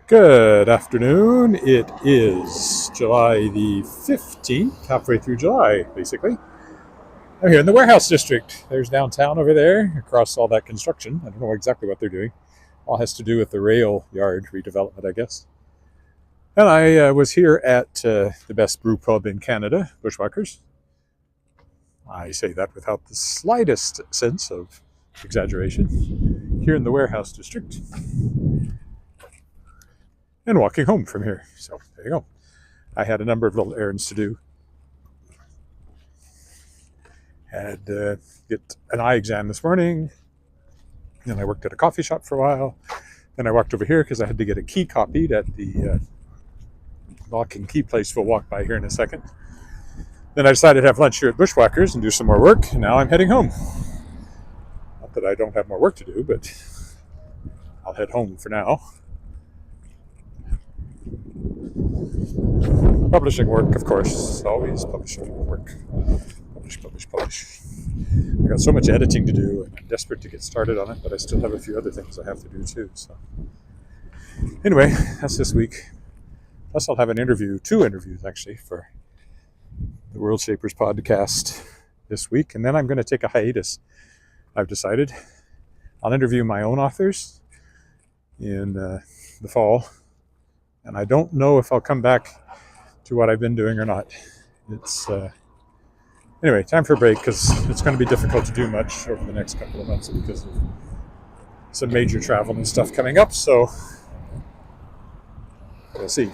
Good afternoon. It is July the 15th, halfway through July, basically. I'm here in the warehouse district. There's downtown over there, across all that construction. I don't know exactly what they're doing. All has to do with the rail yard redevelopment, I guess. And I was here at the best brew pub in Canada, Bushwhackers. I say that without the slightest sense of exaggeration. Here in the warehouse district. And walking home from here. So there you go. I had a number of little errands to do. Had to get an eye exam this morning. Then I worked at a coffee shop for a while. Then I walked over here because I had to get a key copied at the lock and key place we'll walk by here in a second. Then I decided to have lunch here at Bushwhackers and do some more work. And now I'm heading home. Not that I don't have more work to do, but I'll head home for now. Publishing work, of course, always publishing work. Publish. I got so much editing to do, and I'm desperate to get started on it, but I still have a few other things I have to do too. So, anyway, that's this week. Plus, I'll have an interview, 2 interviews actually, for the World Shapers podcast this week, and then I'm going to take a hiatus. I've decided I'll interview my own authors in the fall, and I don't know if I'll come back to what I've been doing or not. It's anyway, time for a break because it's going to be difficult to do much over the next couple of months because of some major travel and stuff coming up. So we'll see.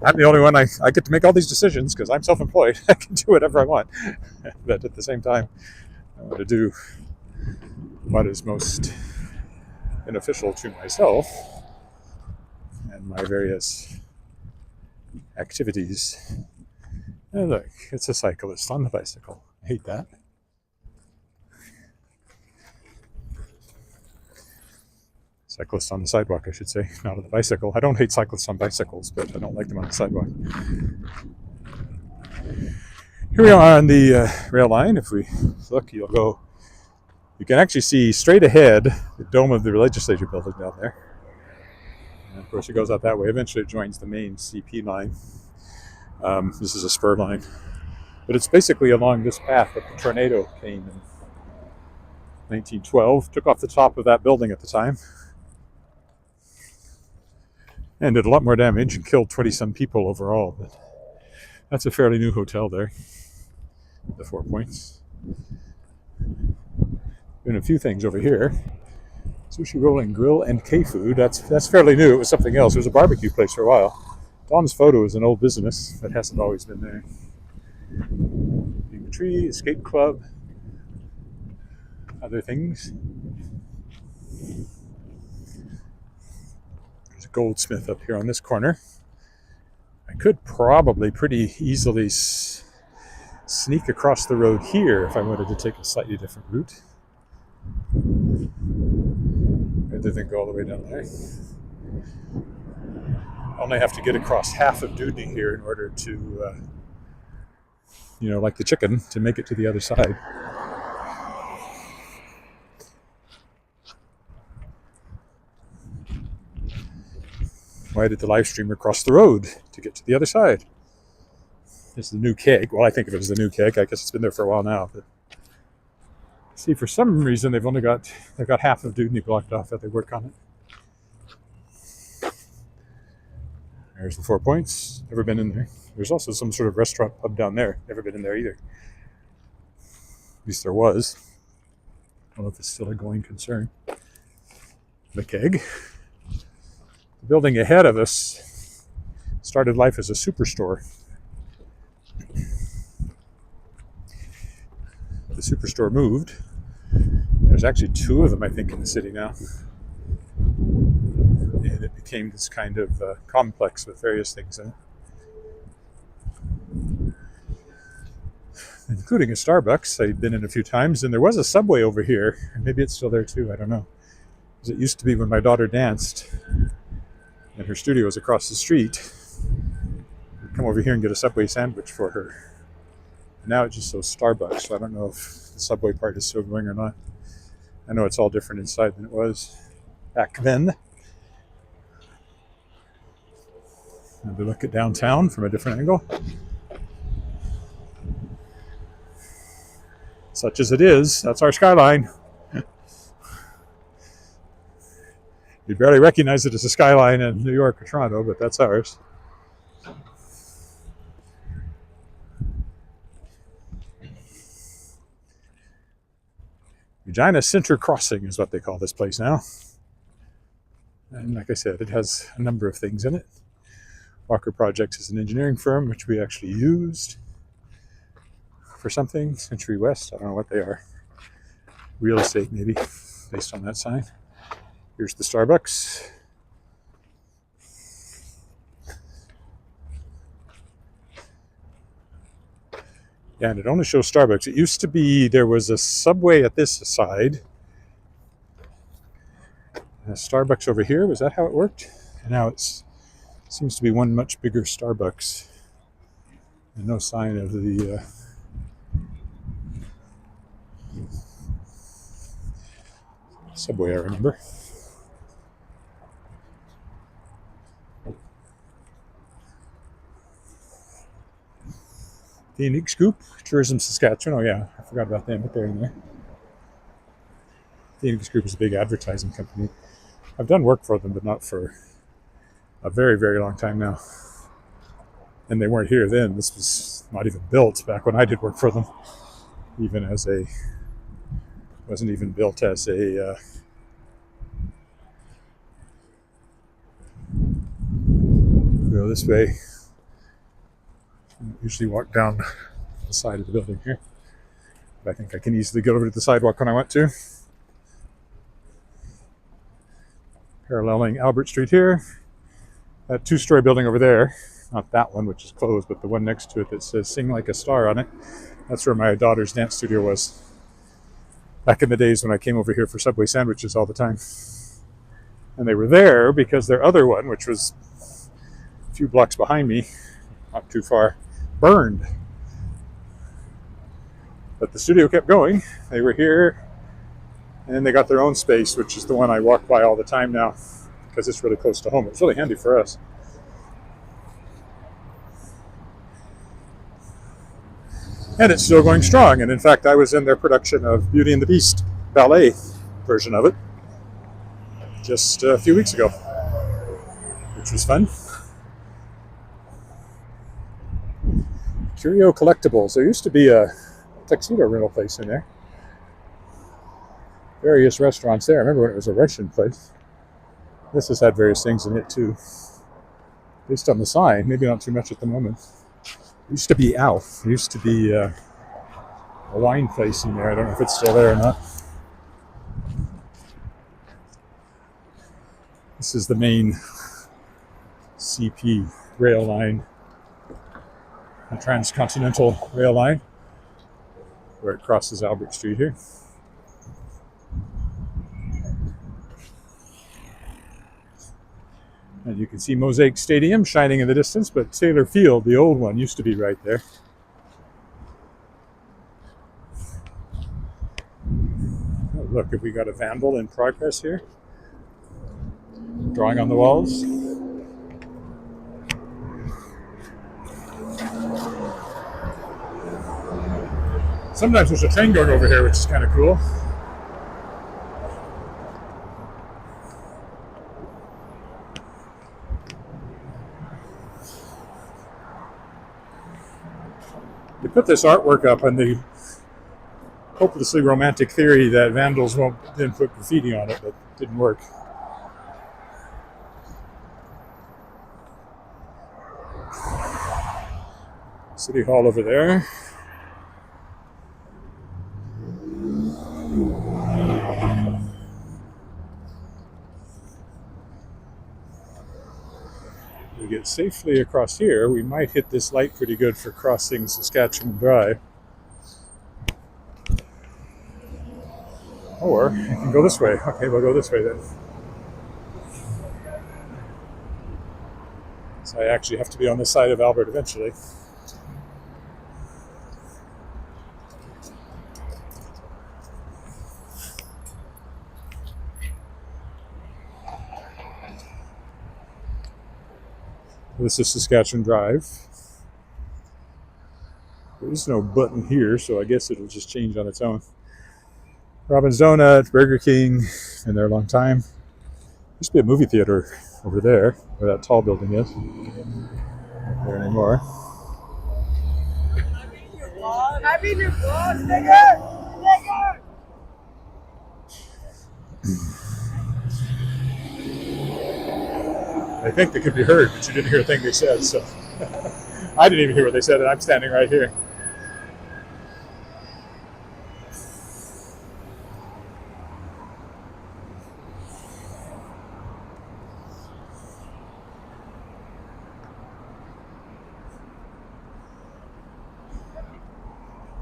I'm the only one. I get to make all these decisions because I'm self-employed. I can do whatever I want, but at the same time, I want to do what is most beneficial to myself and my various activities. And look, it's a cyclist on the bicycle. I hate that. Cyclist on the sidewalk, I should say, not on the bicycle. I don't hate cyclists on bicycles, but I don't like them on the sidewalk. Here we are on the rail line. If we look, you can actually see straight ahead the dome of the legislature building down there. And of course, it goes out that way. Eventually, it joins the main CP line. This is a spur line. But it's basically along this path that the tornado came in 1912. Took off the top of that building at the time. And did a lot more damage and killed 20-some people overall. But that's a fairly new hotel there. The 4 Points. Doing a few things over here. Sushi Roll and Grill and K-Food. That's fairly new. It was something else. It was a barbecue place for a while. Don's Photo is an old business that hasn't always been there. Big Tree, Escape Club, other things. There's a goldsmith up here on this corner. I could probably pretty easily sneak across the road here if I wanted to take a slightly different route. Rather than go all the way down there. I only have to get across half of Dudney here in order to, like the chicken, to make it to the other side. Why did the live streamer cross the road to get to the other side? This is the new keg. Well, I think of it as the new keg. I guess it's been there for a while now. But see, for some reason, they've got half of Dudney blocked off as they work on it. There's the 4 Points. Never been in there. There's also some sort of restaurant pub down there. Never been in there either. At least there was. I don't know if it's still a going concern. The keg. The building ahead of us started life as a superstore. The superstore moved. There's actually 2 of them, I think, in the city now. And it became this kind of complex with various things in it. Including a Starbucks I'd been in a few times, and there was a Subway over here. Maybe it's still there too, I don't know. Because it used to be when my daughter danced, and her studio was across the street. I'd come over here and get a Subway sandwich for her. And now it just shows Starbucks, so I don't know if the Subway part is still going or not. I know it's all different inside than it was back then. And to look at downtown from a different angle. Such as it is, that's our skyline. You barely recognize it as a skyline in New York or Toronto, but that's ours. Regina Center Crossing is what they call this place now. And like I said, it has a number of things in it. Walker Projects is an engineering firm, which we actually used for something. Century West, I don't know what they are. Real estate, maybe, based on that sign. Here's the Starbucks. Yeah, and it only shows Starbucks. It used to be there was a Subway at this side, and a Starbucks over here. Was that how it worked? And now it seems to be one much bigger Starbucks. And no sign of the Subway, I remember. Phoenix Scoop, Tourism Saskatchewan. Oh yeah, I forgot about them, but they're in there. Phoenix Group is a big advertising company. I've done work for them, but not for a very, very long time now. And they weren't here then. This was not even built back when I did work for them. Wasn't even built as a go this way. I usually walk down the side of the building here. But I think I can easily get over to the sidewalk when I want to. Paralleling Albert Street here. That two-story building over there, not that one, which is closed, but the one next to it that says Sing Like a Star on it. That's where my daughter's dance studio was. Back in the days when I came over here for Subway sandwiches all the time. And they were there because their other one, which was a few blocks behind me, not too far, burned. But the studio kept going. They were here, and then they got their own space, which is the one I walk by all the time now because it's really close to home. It's really handy for us. And it's still going strong. And in fact, I was in their production of Beauty and the Beast ballet version of it just a few weeks ago, which was fun. Curio Collectibles. There used to be a tuxedo rental place in there. Various restaurants there. I remember when it was a Russian place. This has had various things in it too. Based on the sign, maybe not too much at the moment. It used to be Alf. There used to be a wine place in there. I don't know if it's still there or not. This is the main CP rail line, a transcontinental rail line, where it crosses Albert Street here. And you can see Mosaic Stadium shining in the distance, but Taylor Field, the old one, used to be right there. Oh, look, have we got a vandal in progress here? Drawing on the walls. Sometimes there's a train going over here, which is kind of cool. They put this artwork up on the hopelessly romantic theory that vandals won't then put graffiti on it, but it didn't work. City Hall over there. We get safely across here. We might hit this light pretty good for crossing Saskatchewan Drive. Or I can go this way. Okay, we'll go this way then. So I actually have to be on this side of Albert eventually. This is Saskatchewan Drive. There is no button here, so I guess it'll just change on its own. Robin's Donut, Burger King, been there a long time. Used to be a movie theater over there, where that tall building is. Not there anymore. I think they could be heard, but you didn't hear a thing they said, so I didn't even hear what they said, and I'm standing right here.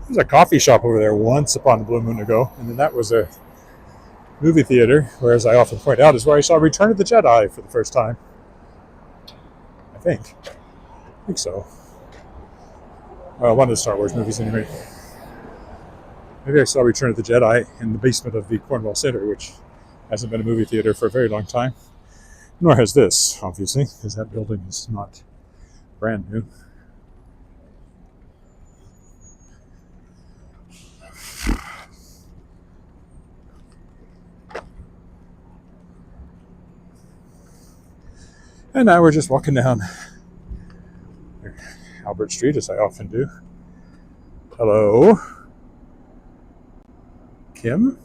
There's a coffee shop over there once upon a blue moon ago, and then that was a movie theater, where, as I often point out, is where I saw Return of the Jedi for the first time. I think so. One of the Star Wars movies, anyway. Maybe I saw Return of the Jedi in the basement of the Cornwall Center, which hasn't been a movie theater for a very long time. Nor has this, obviously, because that building is not brand new. And now we're just walking down Albert Street, as I often do. Hello, Kim?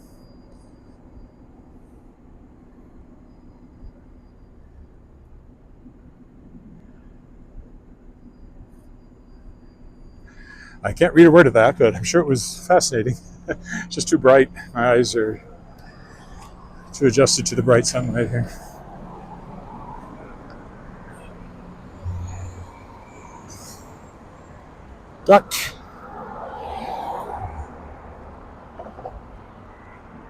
I can't read a word of that, but I'm sure it was fascinating. It's just too bright. My eyes are too adjusted to the bright sunlight here. Duck.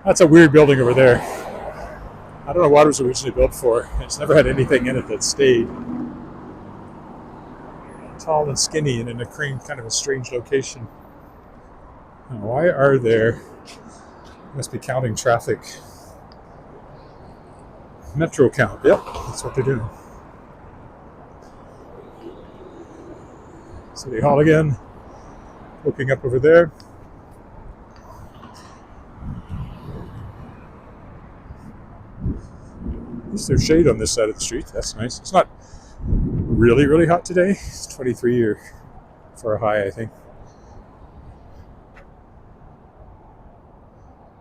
That's a weird building over there. I don't know what it was originally built for. It's never had anything in it that stayed. Tall and skinny and in a kind of a strange location. Now, why are there? Must be counting traffic. Metro count. Yep, that's what they're doing. City Hall again. Looking up over there. At least there's shade on this side of the street. That's nice. It's not really, really hot today. It's 23 for a high, I think.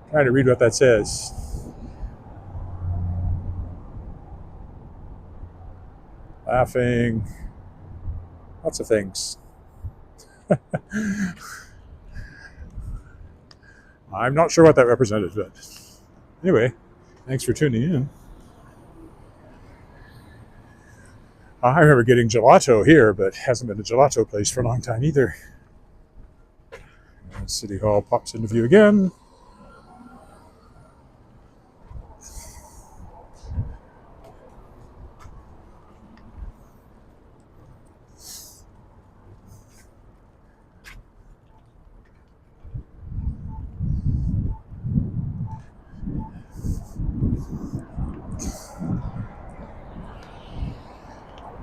Trying to read what that says. Laughing. Lots of things. I'm not sure what that represented, but anyway, thanks for tuning in. I remember getting gelato here, but hasn't been a gelato place for a long time either. And City Hall pops into view again.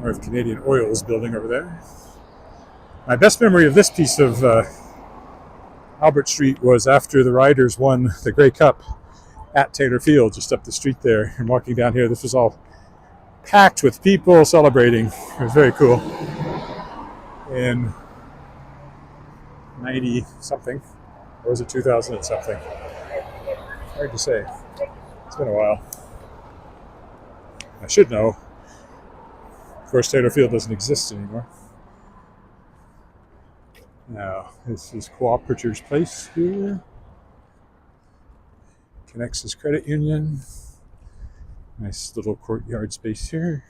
North Canadian Oil's building over there. My best memory of this piece of Albert Street was after the Riders won the Grey Cup at Taylor Field, just up the street there. And walking down here, this was all packed with people celebrating. It was very cool. In 90-something, or was it 2000 and something? Hard to say. It's been a while. I should know. Of course, Taylor Field doesn't exist anymore. Now, this is Cooperator's Place here. Connexus Credit Union. Nice little courtyard space here.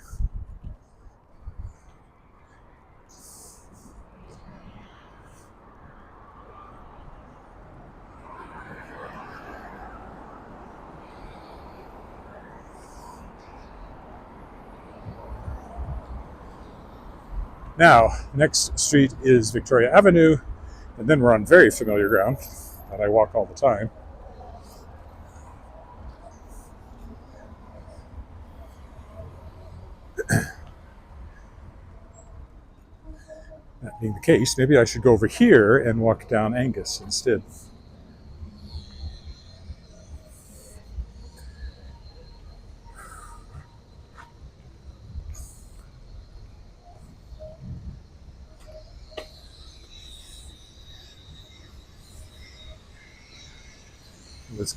Now, next street is Victoria Avenue, and then we're on very familiar ground that I walk all the time. That being the case, maybe I should go over here and walk down Angus instead.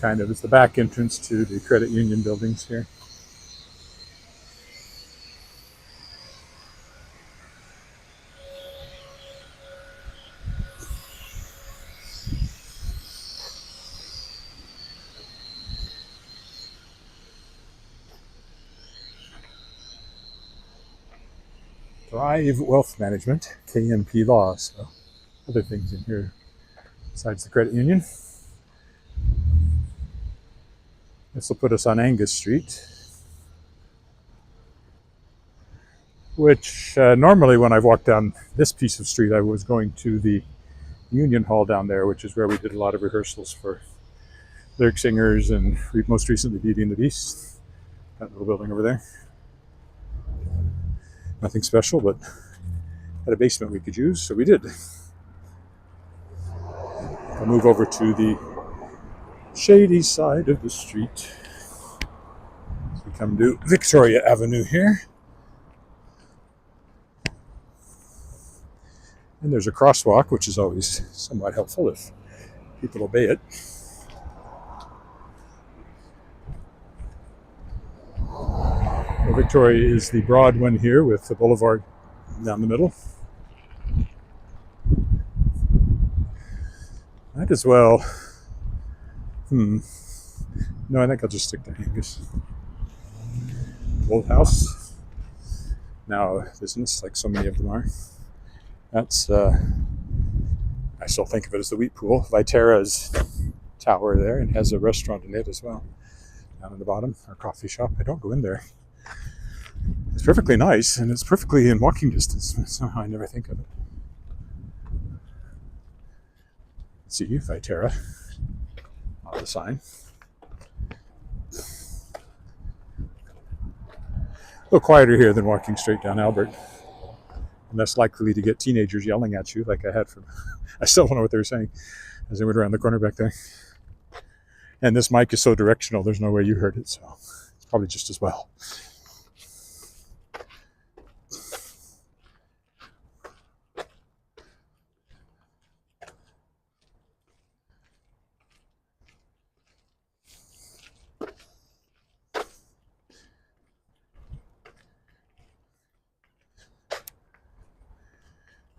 It's the back entrance to the credit union buildings here. Thrive Wealth Management, KMP Law. So other things in here besides the credit union. This will put us on Angus Street, which normally when I've walked down this piece of street, I was going to the Union Hall down there, which is where we did a lot of rehearsals for lyric singers and most recently Beauty and the Beast. That little building over there. Nothing special, but had a basement we could use, so we did. I'll move over to the shady side of the street as we come to Victoria Avenue here. And there's a crosswalk, which is always somewhat helpful if people obey it. Well, Victoria is the broad one here with the boulevard down the middle. Might as well. No, I think I'll just stick to Angus. Old house. Now a business, like so many of them are. That's, I still think of it as the wheat pool. Viterra's tower there, and has a restaurant in it as well. Down in the bottom, our coffee shop. I don't go in there. It's perfectly nice, and it's perfectly in walking distance. Somehow I never think of it. See you, Viterra, on the sign. A little quieter here than walking straight down Albert. And less likely to get teenagers yelling at you like I had from... I still don't know what they were saying as they went around the corner back there. And this mic is so directional, there's no way you heard it, so it's probably just as well.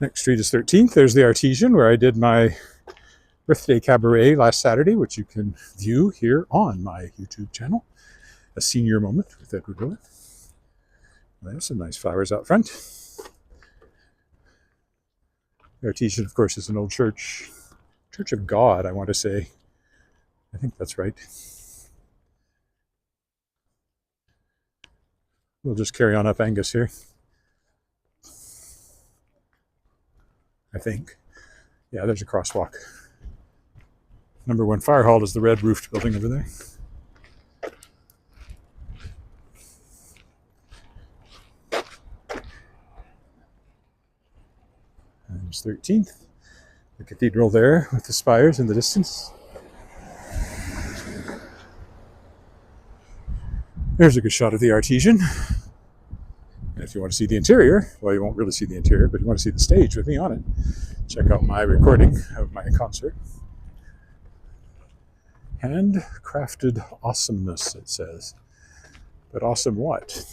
Next street is 13th. There's the Artesian, where I did my birthday cabaret last Saturday, which you can view here on my YouTube channel. A senior moment with Edward Willett. There's some nice flowers out front. The Artesian, of course, is an old church. Church of God, I want to say. I think that's right. We'll just carry on up Angus here. I think. Yeah, there's a crosswalk. Number 1 fire hall is the red roofed building over there. And there's 13th. The cathedral there with the spires in the distance. There's a good shot of the Artesian. And if you want to see the interior, well, you won't really see the interior, but you want to see the stage with me on it, check out my recording of my concert. Handcrafted awesomeness, it says. But awesome what?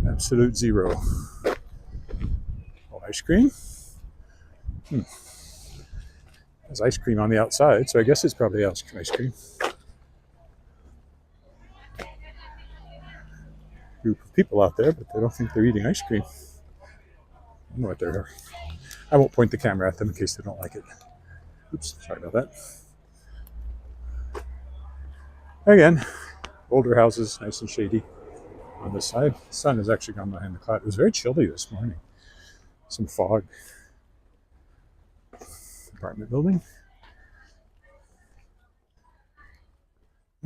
Absolute zero. Oh, ice cream? There's ice cream on the outside, so I guess it's probably ice cream. Group of people out there, but they don't think they're eating ice cream. I don't know what they're... I won't point the camera at them in case they don't like it. Oops, sorry about that. Again, older houses, nice and shady on this side. The sun has actually gone behind the cloud. It was very chilly this morning. Some fog. Apartment building.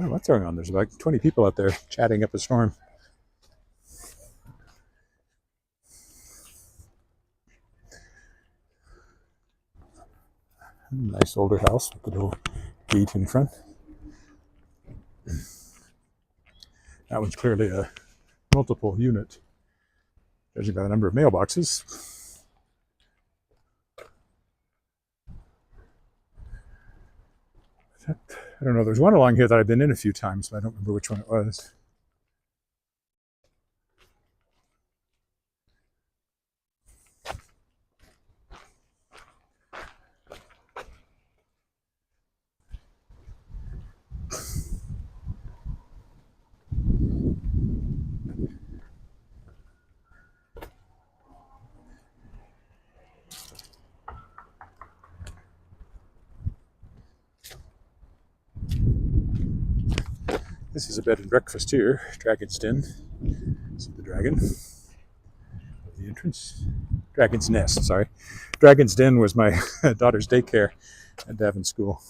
Oh, what's going on? There's about 20 people out there chatting up a storm. Nice older house with the little gate in front. That one's clearly a multiple unit, judging by the number of mailboxes. I don't know, there's one along here that I've been in a few times, but I don't remember which one it was. This is a bed and breakfast here, Dragon's Den. See the dragon at the entrance. Dragon's Nest, sorry. Dragon's Den was my daughter's daycare at Davin School.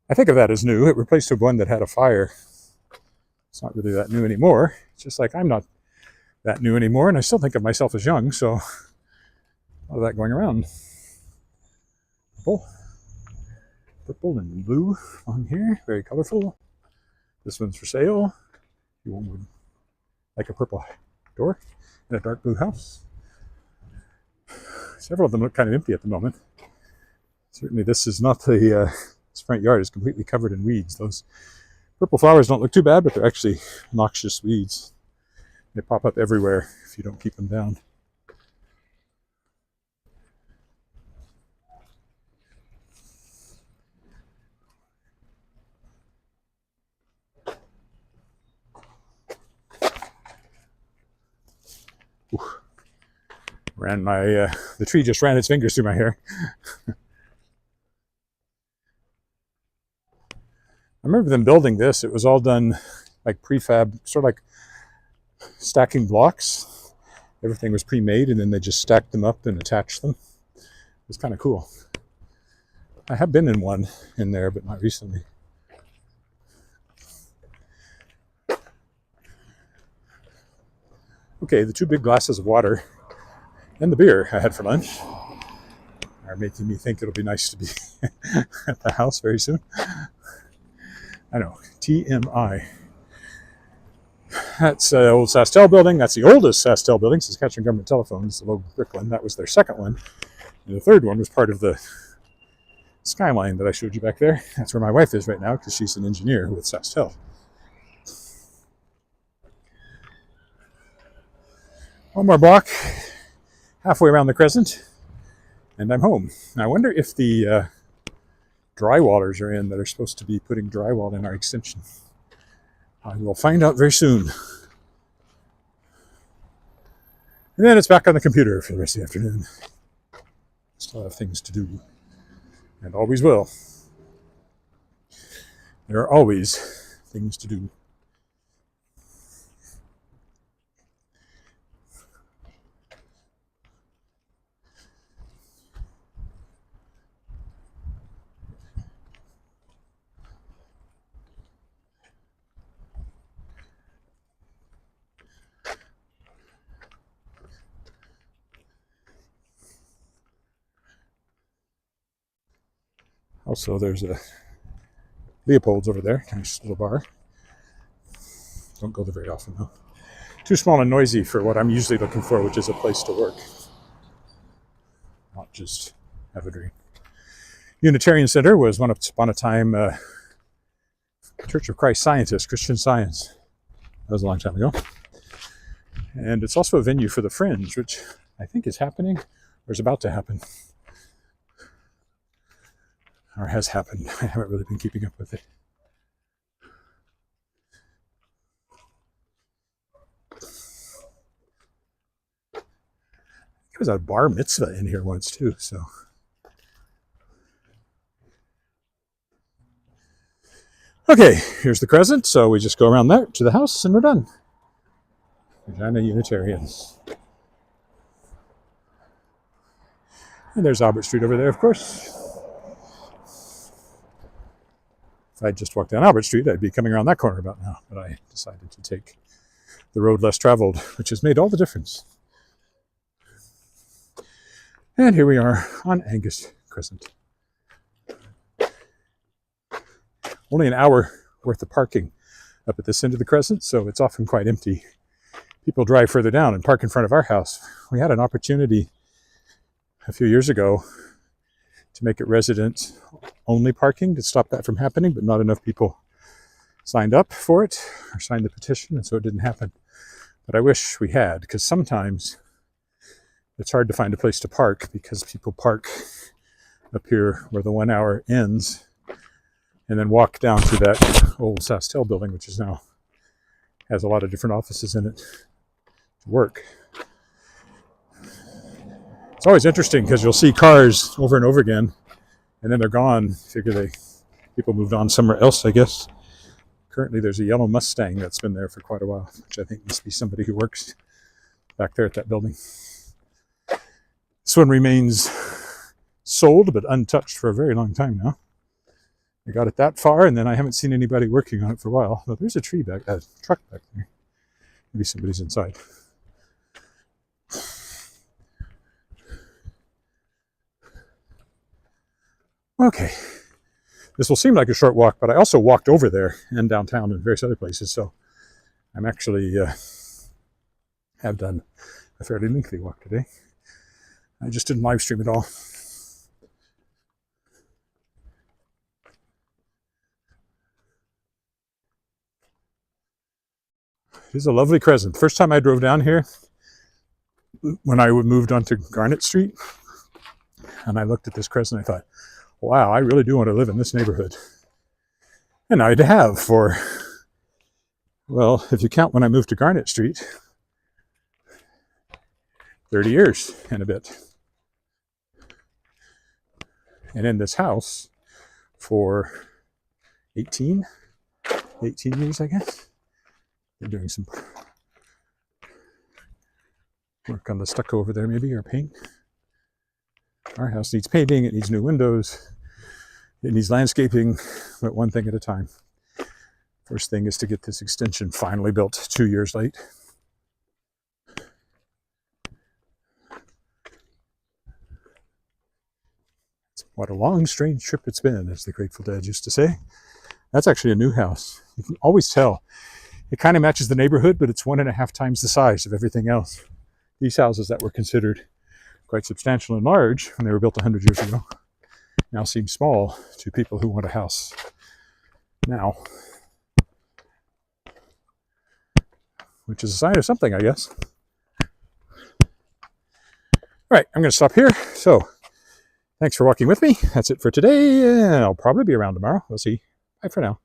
I think of that as new. It replaced one that had a fire. It's not really that new anymore. It's just like I'm not that new anymore, and I still think of myself as young, so a lot of that going around. Purple and blue on here, very colorful. This one's for sale. You would like a purple door and a dark blue house. Several of them look kind of empty at the moment. Certainly this is not the, this front yard is completely covered in weeds. Those purple flowers don't look too bad, but they're actually noxious weeds. They pop up everywhere if you don't keep them down. Ran my the tree just ran its fingers through my hair. I remember them building this. It was all done like prefab, sort of like stacking blocks. Everything was pre-made, and then they just stacked them up and attached them. It was kind of cool. I have been in one in there, but not recently. Okay, the 2 big glasses of water and the beer I had for lunch are making me think it'll be nice to be at the house very soon. I know, TMI. That's the old SaskTel building. That's the oldest SaskTel building, Saskatchewan Government Telephones, the low brick one. That was their second one. And the third one was part of the skyline that I showed you back there. That's where my wife is right now, because she's an engineer with SaskTel. One more block, halfway around the Crescent, and I'm home. I wonder if the drywallers are in that are supposed to be putting drywall in our extension. I will find out very soon. And then it's back on the computer for the rest of the afternoon. Still have things to do, and always will. There are always things to do. Also, there's a Leopold's over there, nice little bar. Don't go there very often though. Too small and noisy for what I'm usually looking for, which is a place to work, not just have a drink. Unitarian Center was once upon a time Church of Christ Scientists, Christian Science. That was a long time ago. And it's also a venue for the Fringe, which I think is happening or is about to happen. Or has happened. I haven't really been keeping up with it. There was a bar mitzvah in here once too, so. Okay, here's the Crescent, so we just go around there to the house and we're done. Regina Unitarians. And there's Albert Street over there, of course. If I just walked down Albert Street, I'd be coming around that corner about now. But I decided to take the road less traveled, which has made all the difference. And here we are on Angus Crescent. Only an hour worth of parking up at this end of the Crescent, so it's often quite empty. People drive further down and park in front of our house. We had an opportunity a few years ago to make it resident-only parking to stop that from happening, but not enough people signed up for it or signed the petition, and so it didn't happen. But I wish we had, because sometimes it's hard to find a place to park because people park up here where the 1 hour ends and then walk down to that old Sastel building, which is now has a lot of different offices in it to work. It's always interesting because you'll see cars over and over again and then they're gone. Figure people moved on somewhere else, I guess. Currently there's a yellow Mustang that's been there for quite a while, which I think must be somebody who works back there at that building. This one remains sold but untouched for a very long time now. I got it that far, and then I haven't seen anybody working on it for a while. But there's a truck back there. Maybe somebody's inside. Okay. This will seem like a short walk, but I also walked over there and downtown and various other places, so I'm actually have done a fairly lengthy walk today. I just didn't live stream it all. It is a lovely Crescent. First time I drove down here, when I moved onto Garnet Street, and I looked at this Crescent, I thought, wow, I really do want to live in this neighborhood. And I have for, well, if you count when I moved to Garnet Street, 30 years and a bit. And in this house for 18 years, I guess. They're doing some work on the stucco over there, maybe, or paint. Our house needs painting, it needs new windows, it needs landscaping, but one thing at a time. First thing is to get this extension finally built 2 years late. What a long, strange trip it's been, as the Grateful Dead used to say. That's actually a new house. You can always tell. It kind of matches the neighborhood, but it's 1.5 times the size of everything else. These houses that were considered quite substantial and large when they were built 100 years ago now seem small to people who want a house now. Which is a sign of something, I guess. All right, I'm going to stop here. So, thanks for walking with me. That's it for today. I'll probably be around tomorrow. We'll see. Bye for now.